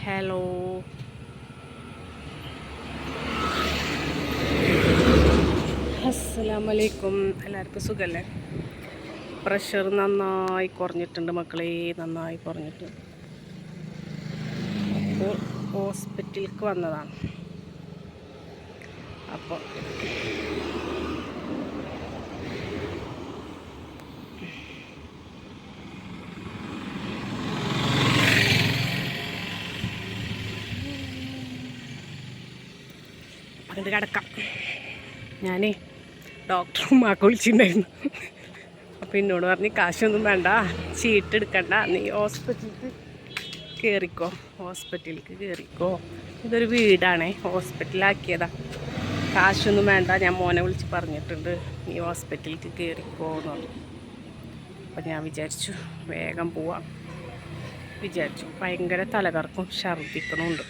Hello, അസ്സലാമലൈക്കും. എല്ലാവർക്കും സുഖമല്ലേ? പ്രഷർ നന്നായി കുറഞ്ഞിട്ടുണ്ട് മക്കളെ, നന്നായി കുറഞ്ഞിട്ടുണ്ട്. അപ്പോൾ ഹോസ്പിറ്റലിലേക്ക് വന്നതാണ്. അപ്പോൾ അങ്ങോട്ട് കിടക്കാം. ഞാൻ ഡോക്ടറുമാക്ക് വിളിച്ചിട്ടുണ്ടായിരുന്നു. അപ്പോൾ എന്നോട് പറഞ്ഞ് കാശൊന്നും വേണ്ട, ചീട്ടെടുക്കണ്ട, നീ ഹോസ്പിറ്റലിലേക്ക് കയറിക്കോ. ഇതൊരു വീടാണേ, ഹോസ്പിറ്റലാക്കിയതാ. കാശൊന്നും വേണ്ട, ഞാൻ മോനെ വിളിച്ച് പറഞ്ഞിട്ടുണ്ട്, നീ ഹോസ്പിറ്റലിലേക്ക് കയറിക്കോ എന്ന് പറഞ്ഞു. അപ്പം ഞാൻ വിചാരിച്ചു വേഗം പോവാം വിചാരിച്ചു. ഭയങ്കര തലകറക്കും ഛർദ്ദിക്കണമുണ്ട്.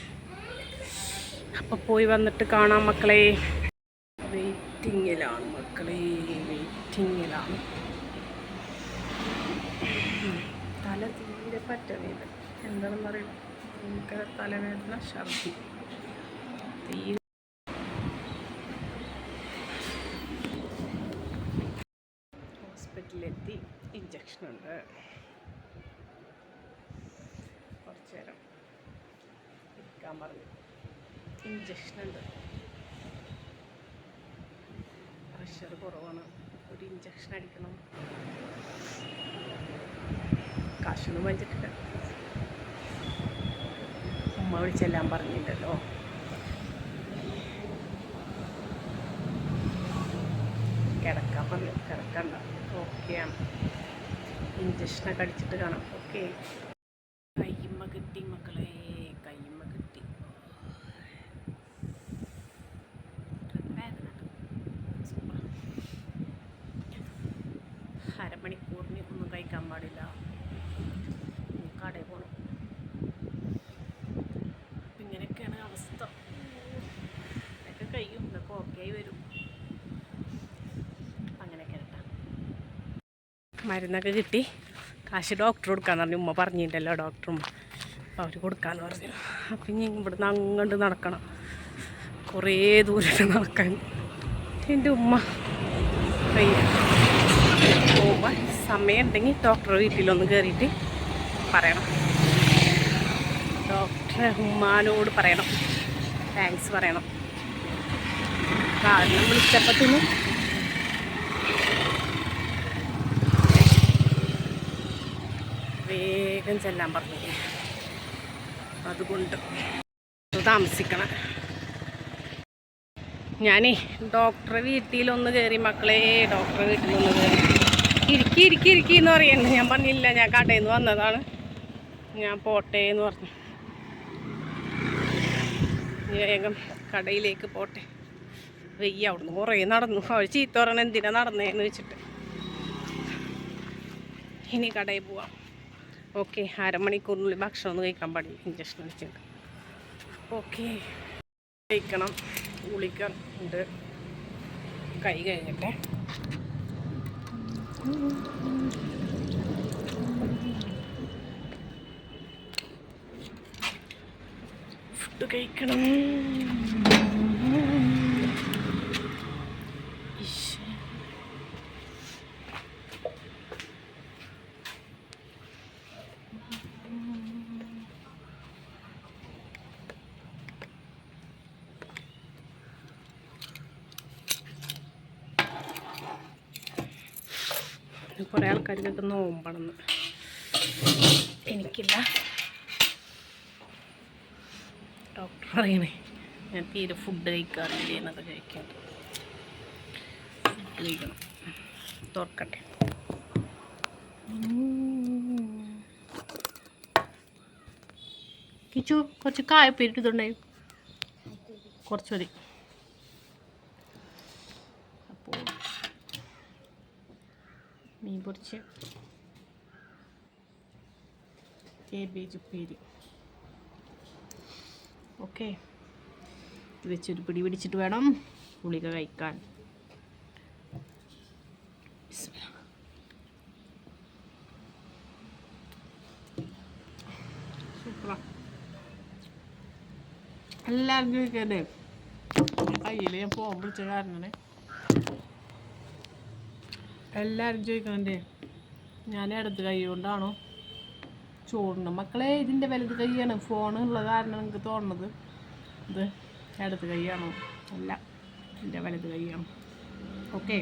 അപ്പോൾ പോയി വന്നിട്ട് കാണാം മക്കളെ. വെയിറ്റിങ്ങിലാണ് മക്കളെ, വെയിറ്റിങ്ങിലാണ്. തല തീരെ പറ്റണില്ല, എന്താണെന്ന് അറിയില്ല. ഭയങ്കര തലവേദന, ഛർദി, തീരെ. ഹോസ്പിറ്റലിലെത്തി, ഇഞ്ചക്ഷനുണ്ട്. കുറച്ച് നേരം ഇരിക്കാൻ പറഞ്ഞു. ഇഞ്ചക്ഷനുണ്ട്. പ്രഷർ കുറവാണ്, ഒരു ഇഞ്ചക്ഷൻ അടിക്കണം. കാശൊന്നും വാങ്ങിച്ചിട്ടില്ല. ഉമ്മ വിളിച്ചെല്ലാം പറഞ്ഞിട്ടല്ലോ. കിടക്കാൻ പറഞ്ഞു. കിടക്കണ്ട, ഓക്കെയാണ്. ഇഞ്ചക്ഷനൊക്കെ അടിച്ചിട്ട് കാണാം. ഓക്കെ. കയ്യമ്മ കിട്ടി മക്കളെ, കയ്യമ്മ കിട്ടി. അരമണിക്കൂറിന് ഒന്നും കഴിക്കാൻ പാടില്ല. കടയിൽ പോകണം. അപ്പം ഇങ്ങനെയൊക്കെയാണ് അവസ്ഥ. ഇതൊക്കെ കഴിയും, ഇതൊക്കെ ഓക്കെ ആയി വരും. അങ്ങനെയൊക്കെ കേട്ടാ. മരുന്നൊക്കെ കിട്ടി. കാശ് ഡോക്ടർ കൊടുക്കാന്ന് പറഞ്ഞു. ഉമ്മ പറഞ്ഞിട്ടുണ്ടല്ലോ ഡോക്ടറും, അപ്പോൾ അവർ കൊടുക്കാമെന്ന് പറഞ്ഞു. അപ്പം ഇനി ഇവിടുന്ന് അങ്ങോട്ട് നടക്കണം, കുറേ ദൂരം നടക്കാൻ. എൻ്റെ ഉമ്മ പോകുമ്പോൾ സമയം ഉണ്ടെങ്കിൽ ഡോക്ടറെ വീട്ടിലൊന്ന് കയറിയിട്ട് പറയണം. ഡോക്ടറെ ഉമ്മാനോട് പറയണം, താങ്ക്സ് പറയണം. കാരണം വിളിച്ചപ്പത്തിന് വേഗം ചെല്ലാൻ പറഞ്ഞു. അതുകൊണ്ട് താമസിക്കണം. ഞാനേ ഡോക്ടറെ വീട്ടിലൊന്ന് കയറി മക്കളെ, ഡോക്ടറെ വീട്ടിലൊന്ന് കയറി. ഇരിക്കി എന്ന് പറയണ്ട. ഞാൻ പറഞ്ഞില്ല, ഞാൻ കടയിൽ നിന്ന് വന്നതാണ്, ഞാൻ പോട്ടെ എന്ന് പറഞ്ഞു. വേഗം കടയിലേക്ക് പോട്ടെ. വെയ്യ, അവിടുന്ന് കുറേ നടന്നു. അവൾ ചീത്ത പറയണം എന്തിനാ നടന്നേന്ന് വെച്ചിട്ട്. ഇനി കടയിൽ പോവാം. ഓക്കെ. അരമണിക്കൂറിനുള്ളിൽ ഭക്ഷണം ഒന്നും കഴിക്കാൻ പാടില്ല, ഇഞ്ചക്ഷൻ അടിച്ചിട്ട്. ഓക്കെ, കഴിക്കണം. ഗുളിക ഉണ്ട്. കൈ കഴിഞ്ഞിട്ടെ. ഫുഡ് കഴിക്കണം. കുറേ ആൾക്കാർക്കൊക്കെ നോമ്പണമെന്ന്, എനിക്കില്ല. ഡോക്ടർ പറയണേ ഞാൻ തീരെ ഫുഡ് കഴിക്കാറില്ലേ എന്നൊക്കെ കഴിക്കാൻ. ഫുഡ് കഴിക്കണം. തുറക്കട്ടെ. കിച്ചു കുറച്ച് കായപ്പേരിട്ടുണ്ടായി, കുറച്ച് മതി. അപ്പോൾ മീൻ പൊരിച്ച്, കേബേജ് ഉപ്പേരി. ഓക്കെ, ഇത് വെച്ചൊരു പിടി പിടിച്ചിട്ട് വേണം ഗുളിക കഴിക്കാൻ. സൂപ്പറാ. എല്ലാവരും ചോദിക്കണ്ടേ കയ്യിൽ ഞാൻ ഫോൺ വിളിച്ച കാരണമാണ്. എല്ലാവരും ചോദിക്കണ്ടേ ഞാൻ ഇടത് കൈ കൊണ്ടാണോ ചോറുണ്ട്. മക്കളെ ഇതിൻ്റെ വലത് കൈയാണ്, ഫോണുള്ള കാരണം എനിക്ക് തോന്നുന്നത് ഇത് ഇടത് കൈയാണോ? അല്ല, എൻ്റെ വലത് കൈയാണ്. ഓക്കെ.